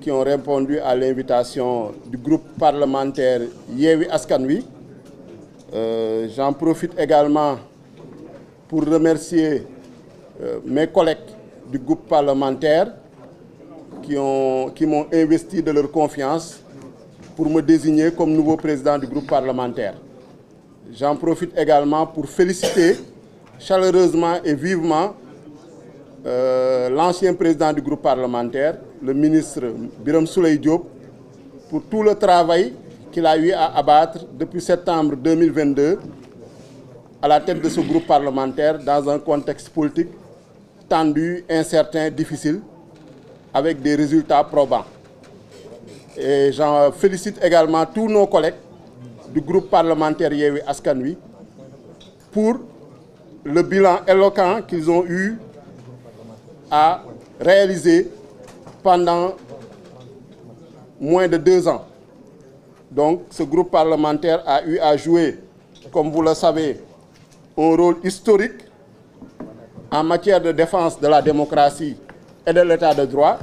qui ont répondu à l'invitation du groupe parlementaire Yewwi Askan Wi. J'en profite également pour remercier mes collègues du groupe parlementaire qui m'ont investi de leur confiance pour me désigner comme nouveau président du groupe parlementaire. J'en profite également pour féliciter chaleureusement et vivement l'ancien président du groupe parlementaire, le ministre Birame Souleye Diop, pour tout le travail qu'il a eu à abattre depuis septembre 2022 à la tête de ce groupe parlementaire dans un contexte politique tendu, incertain, difficile, avec des résultats probants. Et j'en félicite également tous nos collègues du groupe parlementaire Yewwi Askan Wi pour le bilan éloquent qu'ils ont eu à réaliser pendant moins de 2 ans. Donc, ce groupe parlementaire a eu à jouer, comme vous le savez, un rôle historique en matière de défense de la démocratie et de l'état de droit.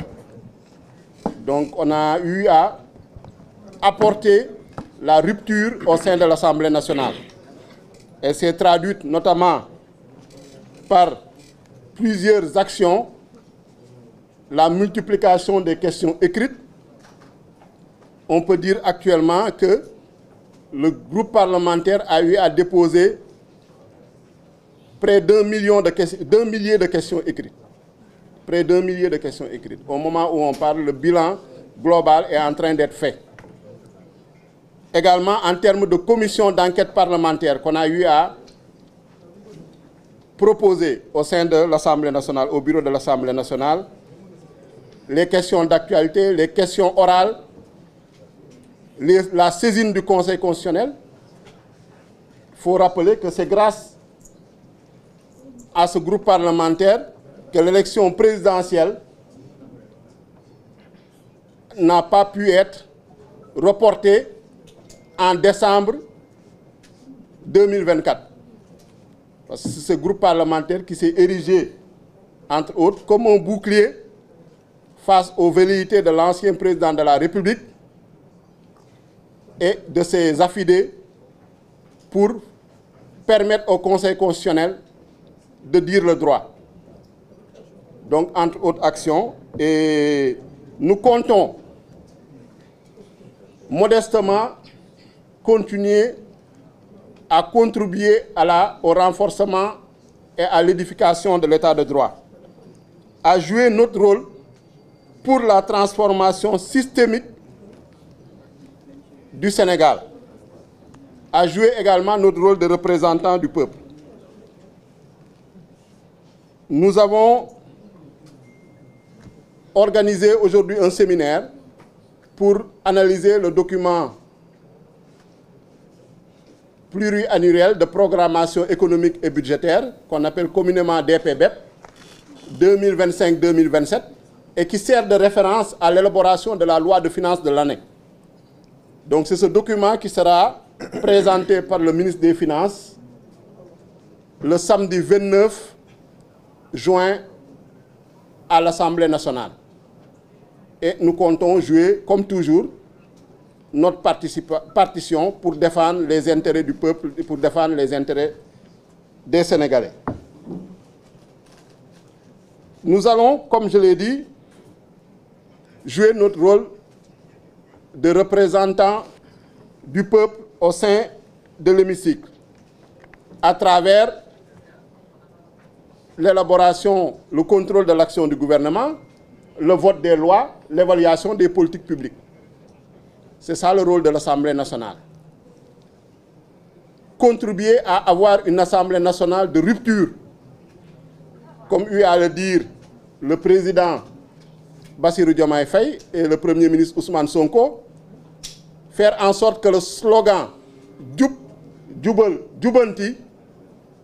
Donc, on a eu à apporter la rupture au sein de l'Assemblée nationale. Elle s'est traduite notamment par plusieurs actions, la multiplication des questions écrites. On peut dire actuellement que le groupe parlementaire a eu à déposer près d'1 millier de questions écrites. Près d'1 millier de questions écrites. Au moment où on parle, le bilan global est en train d'être fait. Également, en termes de commission d'enquête parlementaire qu'on a eu à proposer au sein de l'Assemblée nationale, au bureau de l'Assemblée nationale, les questions d'actualité, les questions orales, la saisine du Conseil constitutionnel. Il faut rappeler que c'est grâce à ce groupe parlementaire que l'élection présidentielle n'a pas pu être reportée en décembre 2024. Parce que c'est ce groupe parlementaire qui s'est érigé, entre autres, comme un bouclier face aux velléités de l'ancien président de la République et de ses affidés pour permettre au Conseil constitutionnel de dire le droit. Donc, entre autres actions, et nous comptons modestement continuer à contribuer au renforcement et à l'édification de l'état de droit, à jouer notre rôle pour la transformation systémique du Sénégal, à jouer également notre rôle de représentant du peuple. Nous avons organisé aujourd'hui un séminaire pour analyser le document pluriannuel de programmation économique et budgétaire, qu'on appelle communément DPBEP, 2025-2027, et qui sert de référence à l'élaboration de la loi de finances de l'année. Donc c'est ce document qui sera présenté par le ministre des Finances le samedi 29 juin à l'Assemblée nationale. Et nous comptons jouer, comme toujours, notre partition pour défendre les intérêts du peuple et pour défendre les intérêts des Sénégalais. Nous allons, comme je l'ai dit, jouer notre rôle de représentant du peuple au sein de l'hémicycle à travers l'élaboration, le contrôle de l'action du gouvernement, le vote des lois, l'évaluation des politiques publiques. C'est ça le rôle de l'Assemblée nationale. Contribuer à avoir une Assemblée nationale de rupture, comme eut à le dire le président Bassirou Diomaye Faye et le Premier ministre Ousmane Sonko, faire en sorte que le slogan « Djub, Djubal, Djubanti »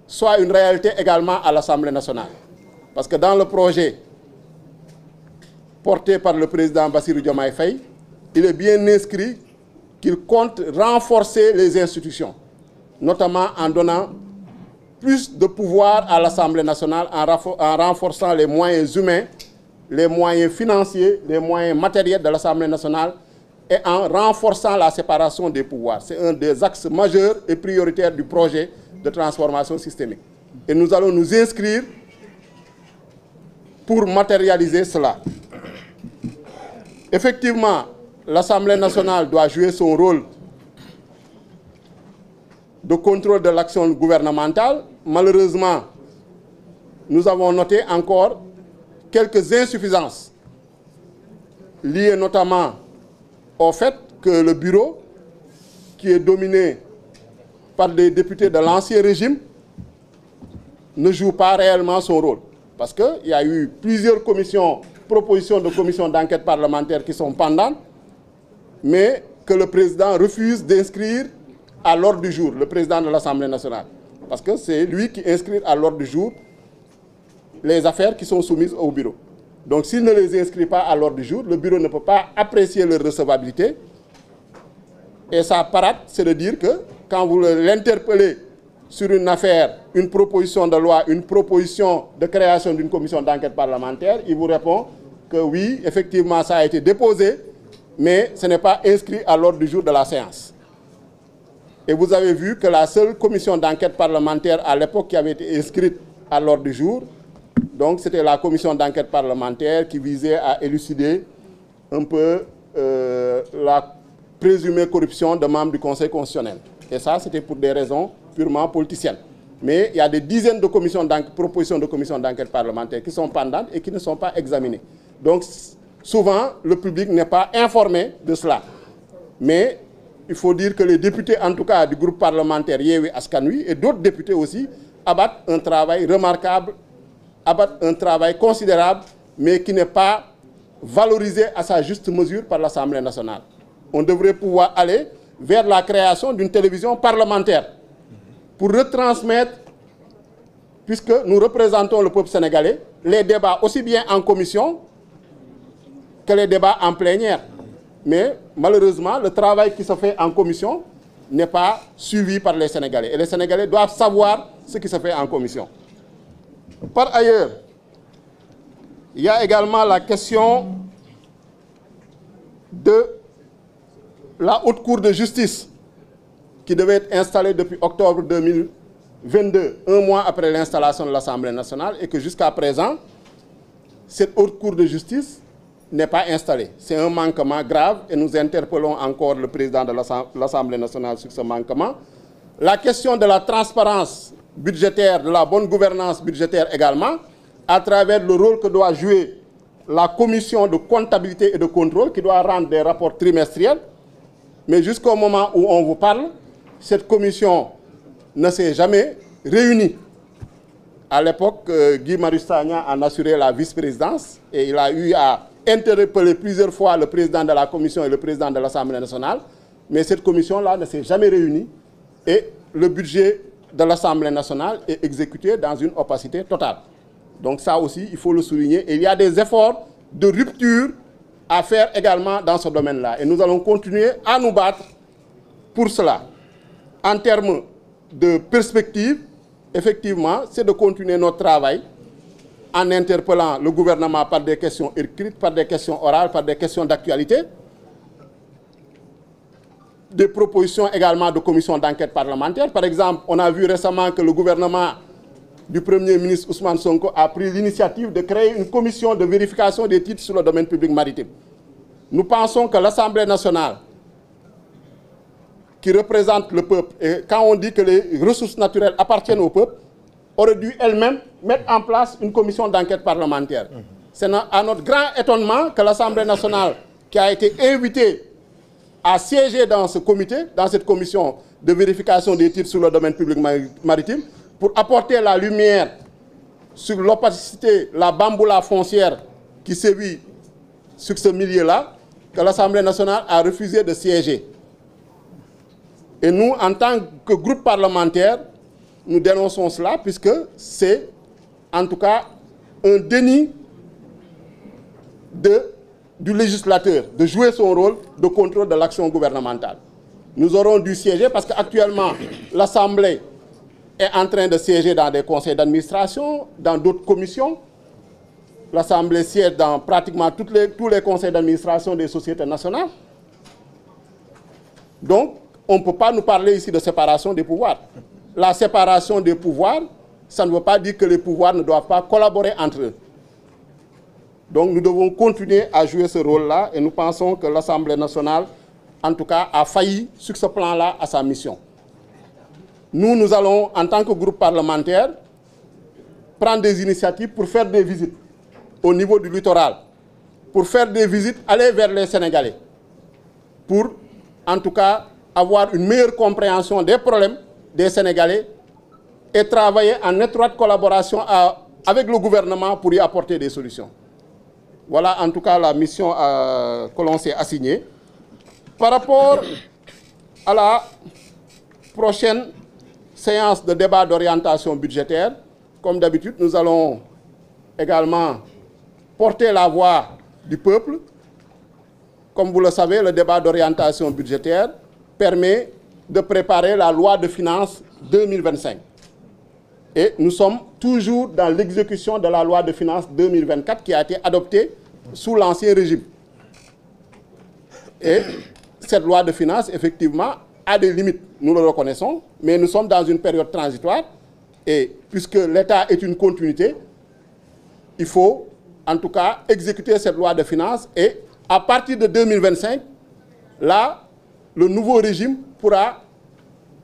soit une réalité également à l'Assemblée nationale. Parce que dans le projet porté par le président Bassirou Diomaye Faye, il est bien inscrit qu'il compte renforcer les institutions, notamment en donnant plus de pouvoir à l'Assemblée nationale, en renforçant les moyens humains les moyens financiers, les moyens matériels de l'Assemblée nationale et en renforçant la séparation des pouvoirs. C'est un des axes majeurs et prioritaires du projet de transformation systémique. Et nous allons nous inscrire pour matérialiser cela. Effectivement, l'Assemblée nationale doit jouer son rôle de contrôle de l'action gouvernementale. Malheureusement, nous avons noté encore quelques insuffisances liées notamment au fait que le bureau, qui est dominé par des députés de l'ancien régime, ne joue pas réellement son rôle. Parce qu'il y a eu plusieurs propositions de commissions d'enquête parlementaire qui sont pendantes, mais que le président refuse d'inscrire à l'ordre du jour, le président de l'Assemblée nationale. Parce que c'est lui qui inscrit à l'ordre du jour les affaires qui sont soumises au bureau. Donc s'il ne les inscrit pas à l'ordre du jour, le bureau ne peut pas apprécier leur recevabilité. Et sa parade, c'est de dire que quand vous l'interpellez sur une affaire, une proposition de loi, une proposition de création d'une commission d'enquête parlementaire, il vous répond que oui, effectivement, ça a été déposé, mais ce n'est pas inscrit à l'ordre du jour de la séance. Et vous avez vu que la seule commission d'enquête parlementaire à l'époque qui avait été inscrite à l'ordre du jour, donc c'était la commission d'enquête parlementaire qui visait à élucider un peu la présumée corruption de membres du Conseil constitutionnel. Et ça, c'était pour des raisons purement politiciennes. Mais il y a des dizaines de propositions de commissions d'enquête parlementaire qui sont pendantes et qui ne sont pas examinées. Donc, souvent, le public n'est pas informé de cela. Mais il faut dire que les députés, en tout cas du groupe parlementaire Yewwi Askan Wi et d'autres députés aussi, abattent un travail remarquable, abattent un travail considérable, mais qui n'est pas valorisé à sa juste mesure par l'Assemblée nationale. On devrait pouvoir aller vers la création d'une télévision parlementaire pour retransmettre, puisque nous représentons le peuple sénégalais, les débats aussi bien en commission que les débats en plénière. Mais malheureusement, le travail qui se fait en commission n'est pas suivi par les Sénégalais. Et les Sénégalais doivent savoir ce qui se fait en commission. Par ailleurs, il y a également la question de la Haute Cour de justice qui devait être installée depuis octobre 2022, un mois après l'installation de l'Assemblée nationale, et que jusqu'à présent, cette Haute Cour de justice n'est pas installée. C'est un manquement grave et nous interpellons encore le président de l'Assemblée nationale sur ce manquement. La question de la transparence budgétaire, de la bonne gouvernance budgétaire également, à travers le rôle que doit jouer la commission de comptabilité et de contrôle qui doit rendre des rapports trimestriels. Mais jusqu'au moment où on vous parle, cette commission ne s'est jamais réunie. À l'époque, Guy Marius Sagna en assurait la vice-présidence et il a eu à interpeller plusieurs fois le président de la commission et le président de l'Assemblée nationale. Mais cette commission-là ne s'est jamais réunie et le budget de l'Assemblée nationale est exécuté dans une opacité totale. Donc ça aussi, il faut le souligner. Et il y a des efforts de rupture à faire également dans ce domaine-là. Et nous allons continuer à nous battre pour cela. En termes de perspective, effectivement, c'est de continuer notre travail en interpellant le gouvernement par des questions écrites, par des questions orales, par des questions d'actualité. Des propositions également de commissions d'enquête parlementaire. Par exemple, on a vu récemment que le gouvernement du Premier ministre Ousmane Sonko a pris l'initiative de créer une commission de vérification des titres sur le domaine public maritime. Nous pensons que l'Assemblée nationale, qui représente le peuple, et quand on dit que les ressources naturelles appartiennent au peuple, aurait dû elle-même mettre en place une commission d'enquête parlementaire. C'est à notre grand étonnement que l'Assemblée nationale, qui a été invitée à siéger dans ce comité, dans cette commission de vérification des titres sur le domaine public maritime, pour apporter la lumière sur l'opacité, la bamboula foncière qui sévit sur ce milieu-là, que l'Assemblée nationale a refusé de siéger. Et nous, en tant que groupe parlementaire, nous dénonçons cela puisque c'est, en tout cas, un déni du législateur de jouer son rôle de contrôle de l'action gouvernementale. Nous aurons dû siéger parce qu'actuellement, l'Assemblée est en train de siéger dans des conseils d'administration, dans d'autres commissions. l'Assemblée siège dans pratiquement tous les conseils d'administration des sociétés nationales. Donc, on ne peut pas nous parler ici de séparation des pouvoirs. La séparation des pouvoirs, ça ne veut pas dire que les pouvoirs ne doivent pas collaborer entre eux. Donc, nous devons continuer à jouer ce rôle-là et nous pensons que l'Assemblée nationale, en tout cas, a failli sur ce plan-là à sa mission. Nous allons, en tant que groupe parlementaire, prendre des initiatives pour faire des visites au niveau du littoral, pour faire des visites, aller vers les Sénégalais, pour, en tout cas, avoir une meilleure compréhension des problèmes des Sénégalais et travailler en étroite collaboration avec le gouvernement pour y apporter des solutions. Voilà en tout cas la mission que l'on s'est assignée. Par rapport à la prochaine séance de débat d'orientation budgétaire, comme d'habitude, nous allons également porter la voix du peuple. Comme vous le savez, le débat d'orientation budgétaire permet de préparer la loi de finances 2025. Et nous sommes toujours dans l'exécution de la loi de finances 2024 qui a été adoptée sous l'ancien régime. Et cette loi de finances, effectivement, a des limites, nous le reconnaissons, mais nous sommes dans une période transitoire et puisque l'État est une continuité, il faut en tout cas exécuter cette loi de finances et à partir de 2025, là, le nouveau régime pourra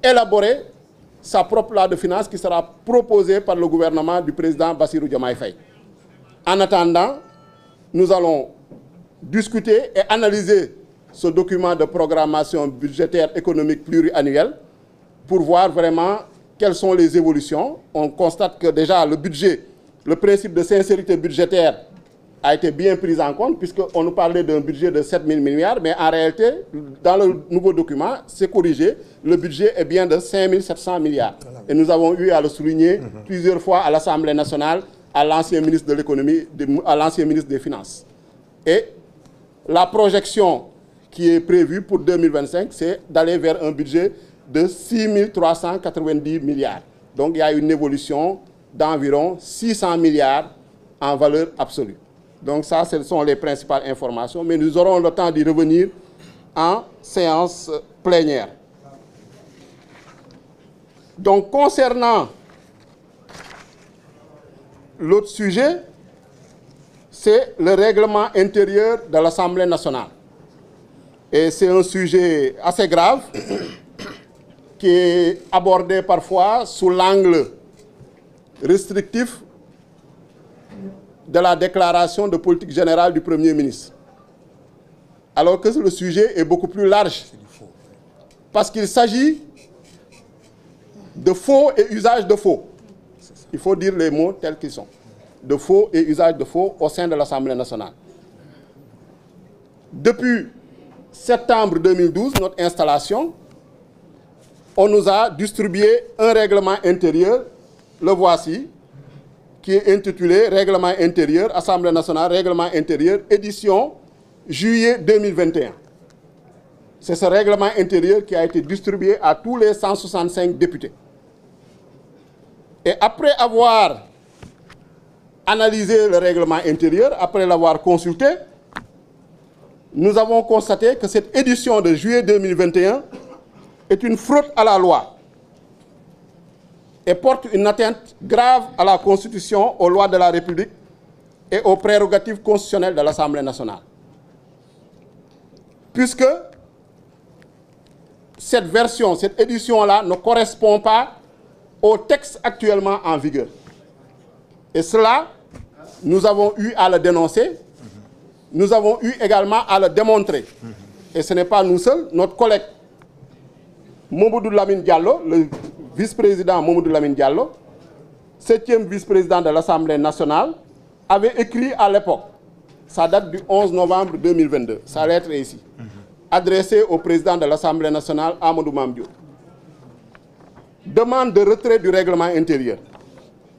élaborer sa propre loi de finances qui sera proposée par le gouvernement du président Bassirou Diomaye Faye. En attendant, nous allons discuter et analyser ce document de programmation budgétaire économique pluriannuel pour voir vraiment quelles sont les évolutions. On constate que déjà le budget, le principe de sincérité budgétaire a été bien pris en compte puisqu'on nous parlait d'un budget de 7 000 milliards, mais en réalité, dans le nouveau document, c'est corrigé, le budget est bien de 5 700 milliards. Et nous avons eu à le souligner plusieurs fois à l'Assemblée nationale, à l'ancien ministre de l'économie, à l'ancien ministre des Finances. Et la projection qui est prévue pour 2025, c'est d'aller vers un budget de 6 390 milliards. Donc il y a une évolution d'environ 600 milliards en valeur absolue. Donc ça, ce sont les principales informations, mais nous aurons le temps d'y revenir en séance plénière. Donc concernant l'autre sujet, c'est le règlement intérieur de l'Assemblée nationale. Et c'est un sujet assez grave qui est abordé parfois sous l'angle restrictif de la déclaration de politique générale du Premier ministre. Alors que le sujet est beaucoup plus large. Parce qu'il s'agit de faux et usage de faux. Il faut dire les mots tels qu'ils sont. De faux et usage de faux au sein de l'Assemblée nationale. Depuis septembre 2012, notre installation, on nous a distribué un règlement intérieur, le voici, qui est intitulé Règlement intérieur, Assemblée nationale, Règlement intérieur, édition juillet 2021. C'est ce règlement intérieur qui a été distribué à tous les 165 députés. Et après avoir analysé le règlement intérieur, après l'avoir consulté, nous avons constaté que cette édition de juillet 2021 est une fraude à la loi et porte une atteinte grave à la Constitution, aux lois de la République et aux prérogatives constitutionnelles de l'Assemblée nationale. Puisque cette version, cette édition-là ne correspond pas au texte actuellement en vigueur. Et cela, nous avons eu à le dénoncer, nous avons eu également à le démontrer. Et ce n'est pas nous seuls, notre collègue Mamadou Lamine Diallo, le vice-président Mamadou Lamine Diallo, 7e vice-président de l'Assemblée nationale, avait écrit à l'époque, ça date du 11 novembre 2022, sa lettre est ici, adressée au président de l'Assemblée nationale, Amadou Mame Diop. Demande de retrait du règlement intérieur.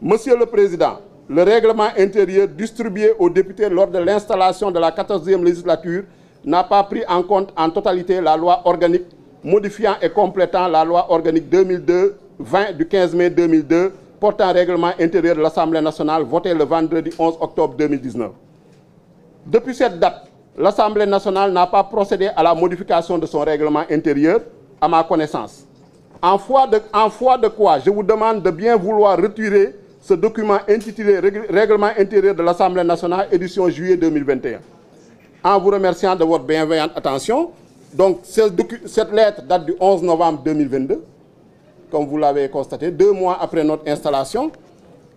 Monsieur le Président, le règlement intérieur distribué aux députés lors de l'installation de la 14e législature n'a pas pris en compte en totalité la loi organique modifiant et complétant la loi organique 2002-20 du 15 mai 2002 portant règlement intérieur de l'Assemblée nationale voté le vendredi 11 octobre 2019. Depuis cette date, l'Assemblée nationale n'a pas procédé à la modification de son règlement intérieur, à ma connaissance. En foi de quoi, je vous demande de bien vouloir retirer ce document intitulé Règlement intérieur de l'Assemblée nationale, édition juillet 2021. En vous remerciant de votre bienveillante attention, donc cette lettre date du 11 novembre 2022, comme vous l'avez constaté, 2 mois après notre installation,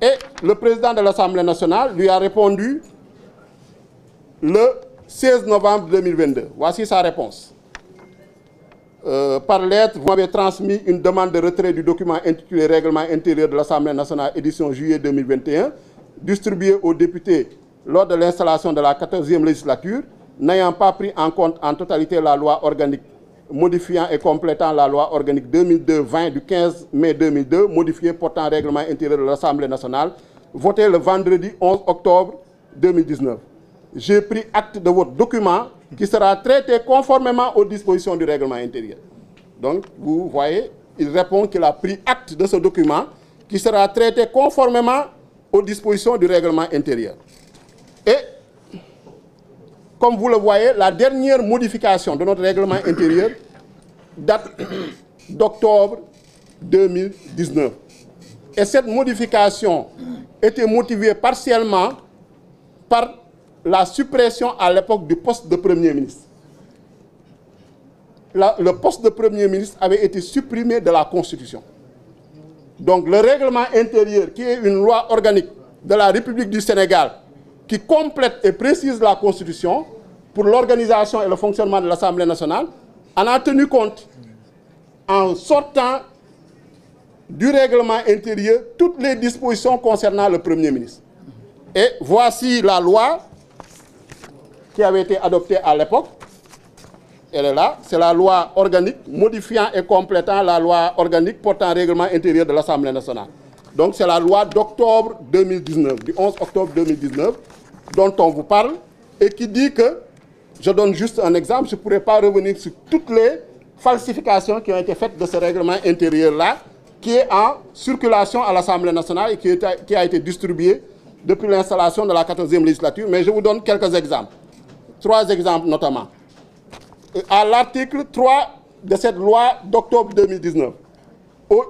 et le président de l'Assemblée nationale lui a répondu le 16 novembre 2022. Voici sa réponse. Par lettre, vous m'avez transmis une demande de retrait du document intitulé Règlement intérieur de l'Assemblée nationale, édition juillet 2021, distribué aux députés lors de l'installation de la 14e législature, n'ayant pas pris en compte en totalité la loi organique modifiant et complétant la loi organique 2002-20 du 15 mai 2002, modifiée portant règlement intérieur de l'Assemblée nationale, voté le vendredi 11 octobre 2019. J'ai pris acte de votre document qui sera traité conformément aux dispositions du règlement intérieur. Donc, vous voyez, il répond qu'il a pris acte de ce document qui sera traité conformément aux dispositions du règlement intérieur. Et, comme vous le voyez, la dernière modification de notre règlement intérieur date d'octobre 2019. Et cette modification était motivée partiellement par la suppression à l'époque du poste de Premier ministre. Le poste de Premier ministre avait été supprimé de la Constitution. Donc le règlement intérieur, qui est une loi organique de la République du Sénégal, qui complète et précise la Constitution pour l'organisation et le fonctionnement de l'Assemblée nationale, en a tenu compte en sortant du règlement intérieur toutes les dispositions concernant le Premier ministre. Et voici la loi qui avait été adoptée à l'époque. Elle est là, c'est la loi organique modifiant et complétant la loi organique portant règlement intérieur de l'Assemblée nationale. Donc c'est la loi d'octobre 2019, du 11 octobre 2019, dont on vous parle, et qui dit que, je donne juste un exemple, je ne pourrais pas revenir sur toutes les falsifications qui ont été faites de ce règlement intérieur-là, qui est en circulation à l'Assemblée nationale et qui a été distribué depuis l'installation de la 14e législature, mais je vous donne quelques exemples. 3 exemples notamment. À l'article 3 de cette loi d'octobre 2019,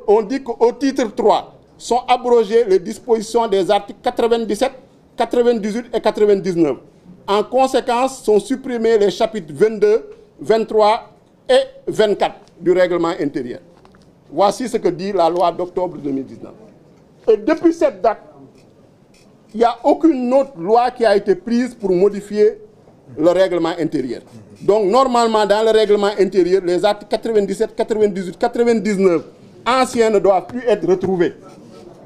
on dit qu'au titre 3 sont abrogées les dispositions des articles 97, 98 et 99. En conséquence, sont supprimés les chapitres 22, 23 et 24 du règlement intérieur. Voici ce que dit la loi d'octobre 2019. Et depuis cette date, il n'y a aucune autre loi qui a été prise pour modifier le règlement intérieur. Donc, normalement, dans le règlement intérieur, les articles 97, 98, 99 anciens ne doivent plus être retrouvés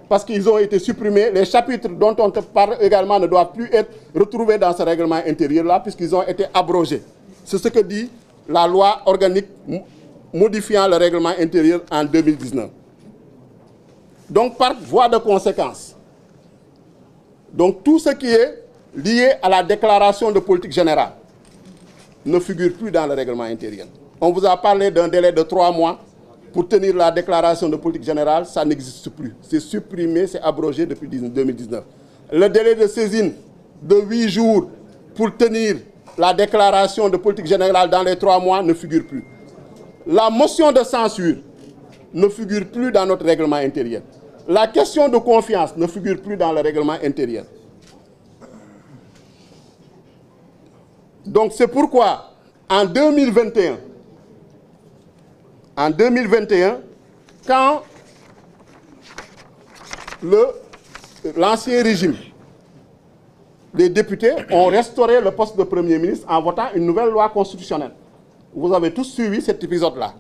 parce qu'ils ont été supprimés. Les chapitres dont on te parle également ne doivent plus être retrouvés dans ce règlement intérieur-là puisqu'ils ont été abrogés. C'est ce que dit la loi organique modifiant le règlement intérieur en 2019. Donc, par voie de conséquence, donc tout ce qui est lié à la déclaration de politique générale ne figure plus dans le règlement intérieur. On vous a parlé d'un délai de 3 mois pour tenir la déclaration de politique générale, ça n'existe plus. C'est supprimé, c'est abrogé depuis 2019. Le délai de saisine de 8 jours pour tenir la déclaration de politique générale dans les 3 mois ne figure plus. La motion de censure ne figure plus dans notre règlement intérieur. La question de confiance ne figure plus dans le règlement intérieur. Donc c'est pourquoi en 2021, quand l'ancien régime des députés ont restauré le poste de Premier ministre en votant une nouvelle loi constitutionnelle. Vous avez tous suivi cet épisode-là.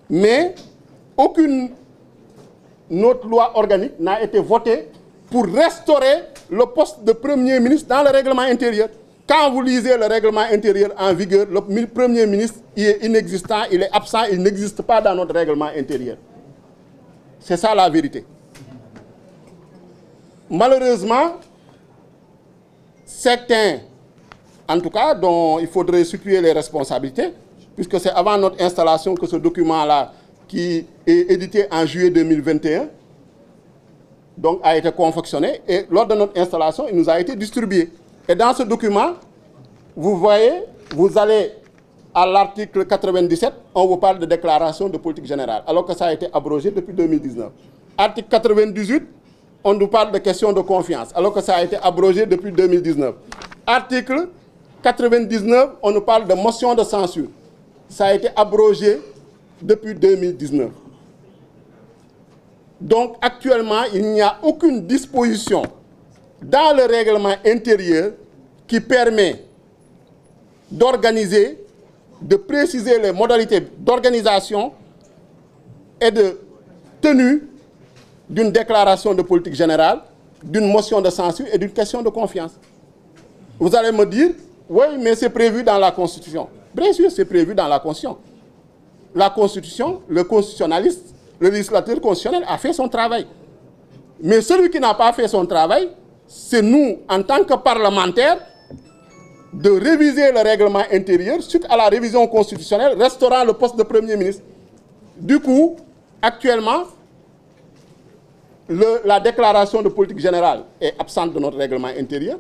Mais aucune autre loi organique n'a été votée pour restaurer le poste de Premier ministre dans le règlement intérieur. Quand vous lisez le règlement intérieur en vigueur, le Premier ministre il est inexistant, il est absent, il n'existe pas dans notre règlement intérieur. C'est ça la vérité. Malheureusement, certains, en tout cas, dont il faudrait situer les responsabilités, puisque c'est avant notre installation que ce document-là, qui est édité en juillet 2021, donc, a été confectionné et lors de notre installation, il nous a été distribué. Et dans ce document, vous voyez, vous allez à l'article 97, on vous parle de déclaration de politique générale, alors que ça a été abrogé depuis 2019. Article 98, on nous parle de questions de confiance, alors que ça a été abrogé depuis 2019. Article 99, on nous parle de motion de censure. Ça a été abrogé depuis 2019. Donc, actuellement, il n'y a aucune disposition dans le règlement intérieur qui permet d'organiser, de préciser les modalités d'organisation et de tenue d'une déclaration de politique générale, d'une motion de censure et d'une question de confiance. Vous allez me dire, oui, mais c'est prévu dans la Constitution. Bien sûr, c'est prévu dans la Constitution. La Constitution, le constitutionnaliste, le législateur constitutionnel a fait son travail. Mais celui qui n'a pas fait son travail, c'est nous, en tant que parlementaires, de réviser le règlement intérieur suite à la révision constitutionnelle restaurant le poste de Premier ministre. Du coup, actuellement, la déclaration de politique générale est absente de notre règlement intérieur.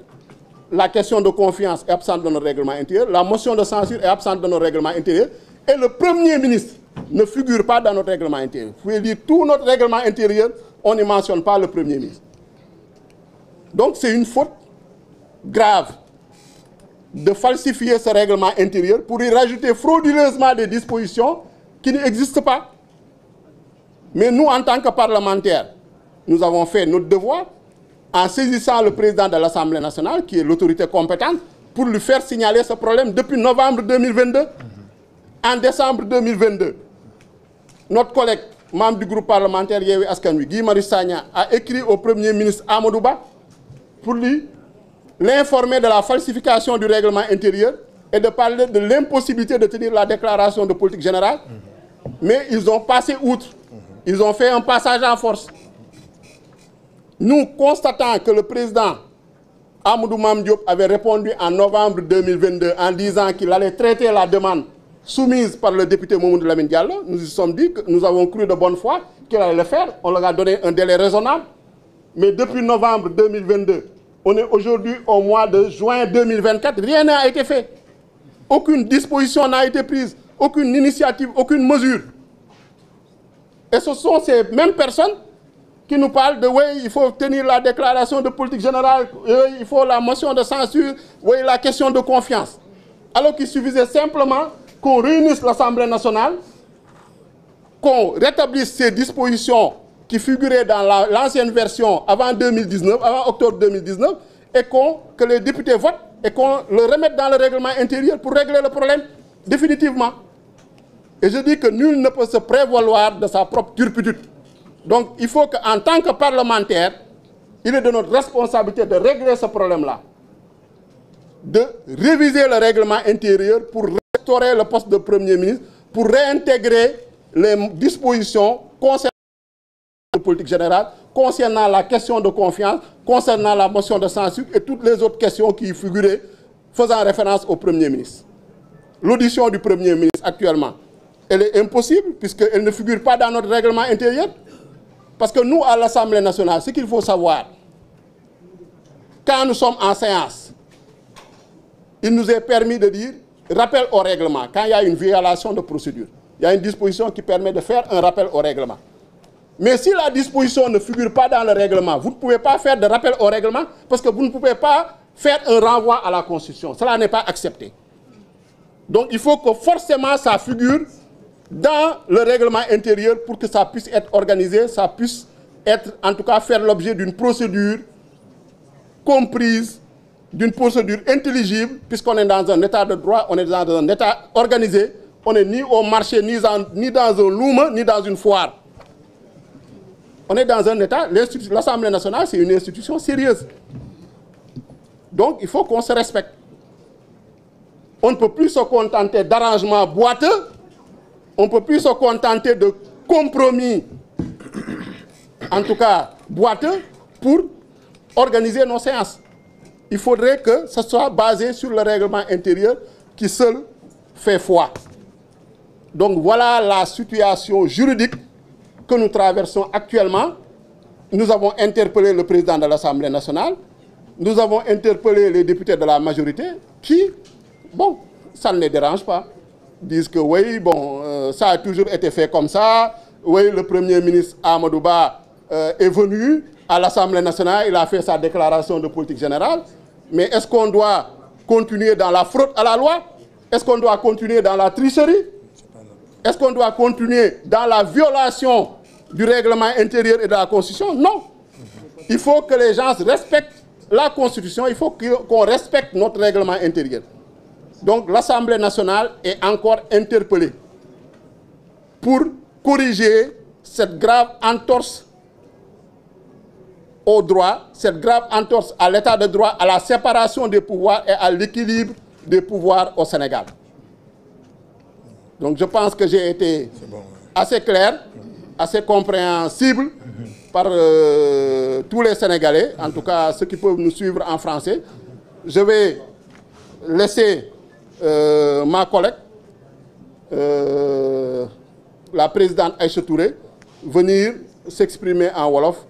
La question de confiance est absente de notre règlement intérieur. La motion de censure est absente de notre règlement intérieur. Et le Premier ministre ne figure pas dans notre règlement intérieur. Vous pouvez lire tout notre règlement intérieur, on ne mentionne pas le Premier ministre. Donc c'est une faute grave de falsifier ce règlement intérieur pour y rajouter frauduleusement des dispositions qui n'existent pas. Mais nous, en tant que parlementaires, nous avons fait notre devoir en saisissant le président de l'Assemblée nationale, qui est l'autorité compétente, pour lui faire signaler ce problème depuis novembre 2022. En décembre 2022, notre collègue, membre du groupe parlementaire Yewwi Askan Wi, Guy Marius Sagna, a écrit au Premier ministre Amadou Ba pour lui l'informer de la falsification du règlement intérieur et de parler de l'impossibilité de tenir la déclaration de politique générale. Mais ils ont passé outre. Ils ont fait un passage en force. Nous, constatant que le président Amadou Mame Diop avait répondu en novembre 2022 en disant qu'il allait traiter la demande soumise par le député Mamadou Lamine Diallo, nous nous sommes dit que nous avons cru de bonne foi qu'il allait le faire. On leur a donné un délai raisonnable. Mais depuis novembre 2022, on est aujourd'hui au mois de juin 2024, rien n'a été fait. Aucune disposition n'a été prise, aucune initiative, aucune mesure. Et ce sont ces mêmes personnes qui nous parlent de oui, il faut tenir la déclaration de politique générale, oui, il faut la motion de censure, oui, la question de confiance. Alors qu'il suffisait simplement qu'on réunisse l'Assemblée nationale, qu'on rétablisse ces dispositions qui figuraient dans l'ancienne version avant 2019, avant octobre 2019, et que les députés votent et qu'on le remette dans le règlement intérieur pour régler le problème définitivement. Et je dis que nul ne peut se prévaloir de sa propre turpitude. Donc il faut qu'en tant que parlementaire, il est de notre responsabilité de régler ce problème-là, de réviser le règlement intérieur pour restaurer le poste de Premier ministre, pour réintégrer les dispositions concernant la politique générale, concernant la question de confiance, concernant la motion de censure et toutes les autres questions qui y figuraient faisant référence au Premier ministre. L'audition du Premier ministre actuellement, elle est impossible puisqu'elle ne figure pas dans notre règlement intérieur. Parce que nous, à l'Assemblée nationale, ce qu'il faut savoir, quand nous sommes en séance, il nous est permis de dire rappel au règlement. Quand il y a une violation de procédure, il y a une disposition qui permet de faire un rappel au règlement. Mais si la disposition ne figure pas dans le règlement, vous ne pouvez pas faire de rappel au règlement parce que vous ne pouvez pas faire un renvoi à la Constitution. Cela n'est pas accepté. Donc il faut que forcément ça figure dans le règlement intérieur pour que ça puisse être organisé, ça puisse être, en tout cas, faire l'objet d'une procédure comprise, d'une procédure intelligible, puisqu'on est dans un état de droit, on est dans un état organisé, on n'est ni au marché, ni dans un louma, ni dans une foire. On est dans un état, l'Assemblée nationale, c'est une institution sérieuse. Donc, il faut qu'on se respecte. On ne peut plus se contenter d'arrangements boiteux, on ne peut plus se contenter de compromis, en tout cas boiteux, pour organiser nos séances. Il faudrait que ce soit basé sur le règlement intérieur qui seul fait foi. Donc voilà la situation juridique que nous traversons actuellement nous avons interpellé le président de l'Assemblée nationale, nous avons interpellé les députés de la majorité qui, bon, ça ne les dérange pas. Disent que oui, bon, ça a toujours été fait comme ça. Oui, le Premier ministre Amadou Ba est venu à l'Assemblée nationale, il a fait sa déclaration de politique générale. Mais est-ce qu'on doit continuer dans la fraude à la loi? Est-ce qu'on doit continuer dans la tricherie? Est-ce qu'on doit continuer dans la violation du règlement intérieur et de la Constitution? Non. Il faut que les gens respectent la Constitution, il faut qu'on respecte notre règlement intérieur. Donc l'Assemblée nationale est encore interpellée pour corriger cette grave entorse au droit, cette grave entorse à l'état de droit, à la séparation des pouvoirs et à l'équilibre des pouvoirs au Sénégal. Donc je pense que j'ai été assez clair, assez compréhensible par tous les Sénégalais, en tout cas ceux qui peuvent nous suivre en français. Je vais laisser ma collègue, la présidente Aïcha Touré, venir s'exprimer en Wolof